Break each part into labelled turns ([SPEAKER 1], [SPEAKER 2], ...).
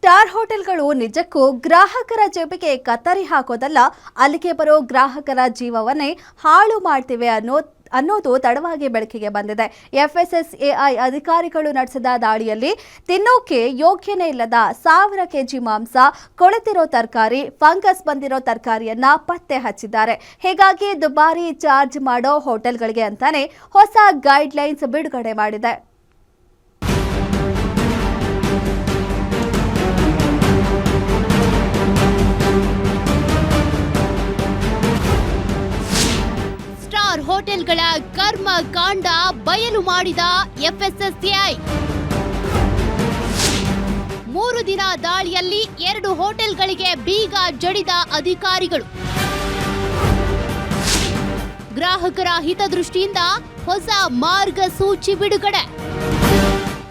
[SPEAKER 1] Star ಹೋಟೆಲ್ಗಳು ನಿಜಕ್ಕೂ ಗ್ರಾಹಕರ ಜೇಬಿಗೆ ಕತ್ತರಿ ಹಾಕೋದಲ್ಲ, ಅಲ್ಲಿಗೆ ಬರೋ ಗ್ರಾಹಕರ ಜೀವವನ್ನೇ ಹಾಳು ಮಾಡ್ತಿವೆ ಅನ್ನೋದು ತಡವಾಗಿ ಬೆಳಕಿಗೆ ಬಂದಿದೆ. FSSAI ಅಧಿಕಾರಿಗಳು ನಡೆಸಿದ ದಾಳಿಯಲ್ಲಿ ತಿನ್ನೋಕೆ ಯೋಗ್ಯನೇ ಇಲ್ಲದ 1000 ಕೆಜಿ ಮಾಂಸ, ಕೊಳೆತಿರೋ ತರಕಾರಿ, ಫಂಗಸ್ ಬಂದಿರೋ ತರಕಾರಿಯನ್ನ ಪತ್ತೆ ಹಚ್ಚಿದ್ದಾರೆ. ಹೀಗಾಗಿ ದುಬಾರಿ ಚಾರ್ಜ್ ಮಾಡೋ ಹೋಟೆಲ್ಗಳಿಗೆ ಅಂತಾನೆ ಹೊಸ ಗೈಡ್ಲೈನ್ಸ್ ಬಿಡುಗಡೆ ಮಾಡಿದೆ.
[SPEAKER 2] ಹೋಟೆಲ್ಗಳ ಕರ್ಮ ಕಾಂಡ ಬಯಲು ಮಾಡಿದ FSSAI. 3 ದಿನ ದಾಳಿಯಲ್ಲಿ 2 ಹೋಟೆಲ್ಗಳಿಗೆ ಬೀಗ ಜಡಿದ ಅಧಿಕಾರಿಗಳು. ಗ್ರಾಹಕರ ಹಿತದೃಷ್ಟಿಯಿಂದ ಹೊಸ ಮಾರ್ಗಸೂಚಿ ಬಿಡುಗಡೆ.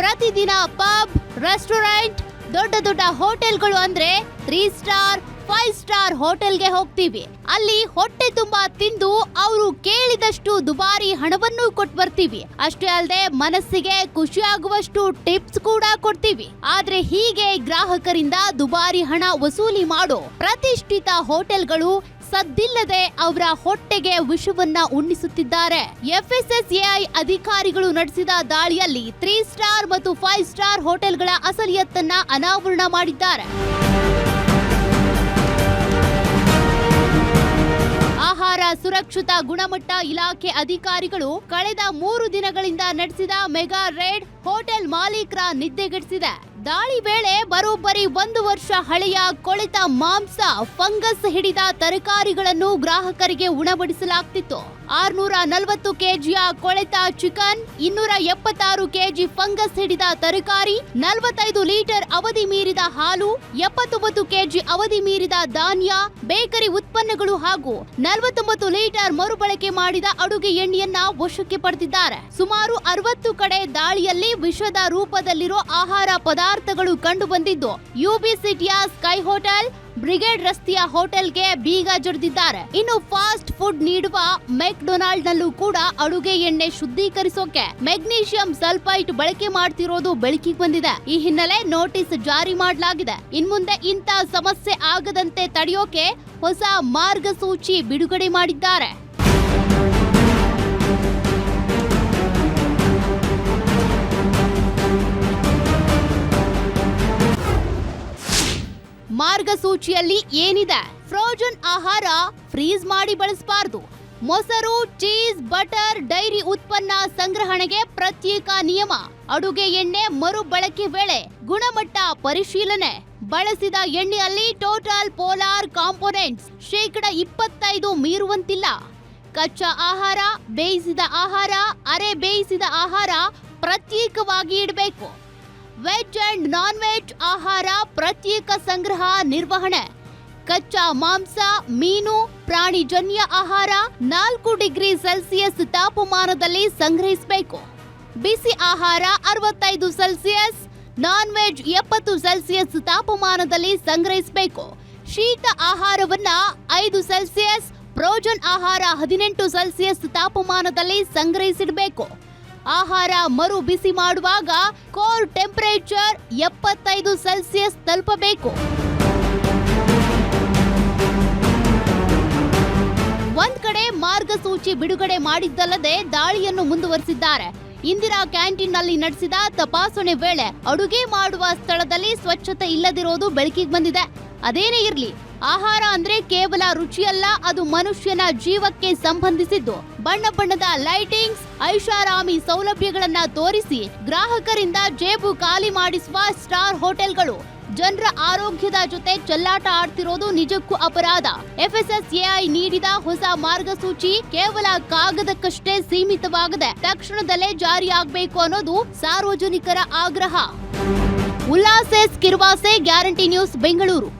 [SPEAKER 2] ಪ್ರತಿದಿನ ಪಬ್, ರೆಸ್ಟೋರೆಂಟ್, ದೊಡ್ಡ ಹೋಟೆಲ್ಗಳು ಅಂದ್ರೆ 3 ಸ್ಟಾರ್ 5 ಸ್ಟಾರ್ ಹೋಟೆಲ್ಗೆ ಹೋಗ್ತೀವಿ. ಅಲ್ಲಿ ಹೊಟ್ಟೆ ತುಂಬಾ ತಿಂದು ಅವರು ಕೇಳಿದಷ್ಟು ದುಬಾರಿ ಹಣವನ್ನು ಕೊಟ್ಟು ಬರ್ತೀವಿ. ಅಷ್ಟೇ ಅಲ್ಲದೆ ಮನಸ್ಸಿಗೆ ಖುಷಿಯಾಗುವಷ್ಟು ಟಿಪ್ಸ್ ಕೂಡ ಕೊಡ್ತೀವಿ. ಆದ್ರೆ ಹೀಗೆ ಗ್ರಾಹಕರಿಂದ ದುಬಾರಿ ಹಣ ವಸೂಲಿ ಮಾಡೋ ಪ್ರತಿಷ್ಠಿತ ಹೋಟೆಲ್ಗಳು ಸದ್ದಿಲ್ಲದೆ ಅವರ ಹೊಟ್ಟೆಗೆ ವಿಷವನ್ನ ಉಣ್ಣಿಸುತ್ತಿದ್ದಾರೆ. FSSAI ಅಧಿಕಾರಿಗಳು ನಡೆಸಿದ ದಾಳಿಯಲ್ಲಿ 3 ಸ್ಟಾರ್ ಮತ್ತು 5 ಸ್ಟಾರ್ ಹೋಟೆಲ್ಗಳ ಅಸಲಿಯತ್ತನ್ನ ಅನಾವರಣ ಮಾಡಿದ್ದಾರೆ. ಆಹಾರ ಸುರಕ್ಷತಾ ಗುಣಮಟ್ಟ ಇಲಾಖೆ ಅಧಿಕಾರಿಗಳು ಕಳೆದ 3 ದಿನಗಳಿಂದ ನಡೆಸಿದ ಮೆಗಾ ರೇಡ್ ಹೋಟೆಲ್ ಮಾಲೀಕರ ನಿದ್ದೆಗೆಡಿಸಿದೆ. ದಾಳಿ ವೇಳೆ ಬರೋಬ್ಬರಿ 1 ವರ್ಷ ಹಳೆಯ ಕೊಳೆತ ಮಾಂಸ, ಫಂಗಸ್ ಹಿಡಿದ ತರಕಾರಿಗಳನ್ನು ಗ್ರಾಹಕರಿಗೆ ಉಣಬಡಿಸಲಾಗ್ತಿತ್ತು. 640 ಕೆಜಿಯ ಕೊಳೆತ ಚಿಕನ್, 276 ಕೆಜಿ ಫಂಗಸ್ ಹಿಡಿದ ತರಕಾರಿ, 45 ಲೀಟರ್ ಅವಧಿ ಮೀರಿದ ಹಾಲು, 79 ಕೆಜಿ ಅವಧಿ ಮೀರಿದ ಧಾನ್ಯ, ಬೇಕರಿ ಉತ್ಪನ್ನಗಳು ಹಾಗೂ 49 ಲೀಟರ್ ಮರುಬಳಕೆ ಮಾಡಿದ ಅಡುಗೆ ಎಣ್ಣೆಯನ್ನ ವಶಕ್ಕೆ ಪಡೆದಿದ್ದಾರೆ. ಸುಮಾರು 60 ಕಡೆ ದಾಳಿಯಲ್ಲಿ ವಿಷದ ರೂಪದಲ್ಲಿರೋ ಆಹಾರ ಪದಾರ್ಥಗಳು ಕಂಡು ಬಂದಿದ್ದು, UB ಸಿಟಿಯ ಸ್ಕೈ ಹೋಟೆಲ್, ಬ್ರಿಗೇಡ್ ರಸ್ತೆಯ ಹೋಟೆಲ್ಗೆ ಬೀಗ ಜಡಿದಿದ್ದಾರೆ. ಇನ್ನು ಫಾಸ್ಟ್ ಫುಡ್ ನೀಡುವ ಮೆಕ್ಡೊನಾಲ್ಡ್ ನಲ್ಲೂ ಕೂಡ ಅಡುಗೆ ಎಣ್ಣೆ ಶುದ್ಧೀಕರಿಸೋಕೆ ಮೆಗ್ನೀಷಿಯಂ ಸಲ್ಫೈಟ್ ಬಳಕೆ ಮಾಡ್ತಿರೋದು ಬೆಳಕಿಗೆ ಬಂದಿದೆ. ಈ ಹಿನ್ನೆಲೆ ನೋಟಿಸ್ ಜಾರಿ ಮಾಡಲಾಗಿದೆ. ಇನ್ಮುಂದೆ ಇಂಥ ಸಮಸ್ಯೆ ಆಗದಂತೆ ತಡೆಯೋಕೆ ಹೊಸ ಮಾರ್ಗಸೂಚಿ ಬಿಡುಗಡೆ ಮಾಡಿದ್ದಾರೆ. ಮಾರ್ಗಸೂಚಿಯಲ್ಲಿ ಏನಿದೆ? ಫ್ರೋಜನ್ ಆಹಾರ ಫ್ರೀಸ್ ಮಾಡಿ ಬಳಸಬಾರದು. ಮೊಸರು, ಚೀಸ್, ಬಟರ್, ಡೈರಿ ಉತ್ಪನ್ನ ಸಂಗ್ರಹಣೆಗೆ ಪ್ರತ್ಯೇಕ ನಿಯಮ. ಅಡುಗೆ ಎಣ್ಣೆ ಮರುಬಳಕೆ ವೇಳೆ ಗುಣಮಟ್ಟ ಪರಿಶೀಲನೆ. ಬಳಸಿದ ಎಣ್ಣೆಯಲ್ಲಿ ಟೋಟಲ್ ಪೋಲಾರ್ ಕಾಂಪೋನೆಂಟ್ಸ್ 25% ಮೀರುವಂತಿಲ್ಲ. ಕಚ್ಚಾ ಆಹಾರ, ಬೇಯಿಸಿದ ಆಹಾರ, ಅರೆ ಬೇಯಿಸಿದ ಆಹಾರ ಪ್ರತ್ಯೇಕವಾಗಿ ಇಡಬೇಕು. ವೆಜ್ ಅಂಡ್ ನಾನ್ ವೆಜ್ ಆಹಾರ ಪ್ರತ್ಯೇಕ ಸಂಗ್ರಹ ನಿರ್ವಹಣೆ. ಕಚ್ಚಾ ಮಾಂಸ, ಮೀನು, ಪ್ರಾಣಿಜನ್ಯ ಆಹಾರ 4 ಡಿಗ್ರಿ ಸೆಲ್ಸಿಯಸ್ ತಾಪಮಾನದಲ್ಲಿ ಸಂಗ್ರಹಿಸಬೇಕು. ಬಿಸಿ ಆಹಾರ 65 ಸೆಲ್ಸಿಯಸ್, ನಾನ್ ವೆಜ್ 70 ಸೆಲ್ಸಿಯಸ್ ತಾಪಮಾನದಲ್ಲಿ ಸಂಗ್ರಹಿಸಬೇಕು. ಶೀತ ಆಹಾರವನ್ನ 5 ಸೆಲ್ಸಿಯಸ್, ಫ್ರೋಜನ್ ಆಹಾರ 18 ಸೆಲ್ಸಿಯಸ್ ತಾಪಮಾನದಲ್ಲಿ ಸಂಗ್ರಹಿಸಿಡಬೇಕು. ಆಹಾರ ಮರು ಬಿಸಿ ಮಾಡುವಾಗ ಕೋರ್ ಟೆಂಪರೇಚರ್ 75 ಸೆಲ್ಸಿಯಸ್ ತಲುಪಬೇಕು. ಒಂದ್ ಕಡೆ ಮಾರ್ಗಸೂಚಿ ಬಿಡುಗಡೆ ಮಾಡಿದ್ದಲ್ಲದೆ ದಾಳಿಯನ್ನು ಮುಂದುವರಿಸಿದ್ದಾರೆ. ಇಂದಿರಾ ಕ್ಯಾಂಟೀನ್ನಲ್ಲಿ ನಡೆಸಿದ ತಪಾಸಣೆ ವೇಳೆ ಅಡುಗೆ ಮಾಡುವ ಸ್ಥಳದಲ್ಲಿ ಸ್ವಚ್ಛತೆ ಇಲ್ಲದಿರೋದು ಬೆಳಕಿಗೆ ಬಂದಿದೆ. ಅದೇನೇ ಇರ್ಲಿ, ಆಹಾರ ಅಂದ್ರೆ ಕೇವಲ ರುಚಿಯಲ್ಲ, ಅದು ಮನುಷ್ಯನ ಜೀವಕ್ಕೆ ಸಂಬಂಧಿಸಿದ್ದು. ಬಣ್ಣದ ಲೈಟಿಂಗ್ಸ್, ಐಷಾರಾಮಿ ಸೌಲಭ್ಯಗಳನ್ನ ತೋರಿಸಿ ಗ್ರಾಹಕರಿಂದ ಜೇಬು ಖಾಲಿ ಮಾಡಿಸುವ ಸ್ಟಾರ್ ಹೋಟೆಲ್ಗಳು ಜನರ ಆರೋಗ್ಯದ ಜೊತೆ ಚೆಲ್ಲಾಟ ಆಡ್ತಿರೋದು ನಿಜಕ್ಕೂ ಅಪರಾಧ. FSSAI ನೀಡಿದ ಹೊಸ ಮಾರ್ಗಸೂಚಿ ಕೇವಲ ಕಾಗದಕ್ಕಷ್ಟೇ ಸೀಮಿತವಾಗದೆ ತಕ್ಷಣದಲ್ಲೇ ಜಾರಿಯಾಗಬೇಕು ಅನ್ನೋದು ಸಾರ್ವಜನಿಕರ ಆಗ್ರಹ. Ullas Kirvase, guarantee news, Bengaluru.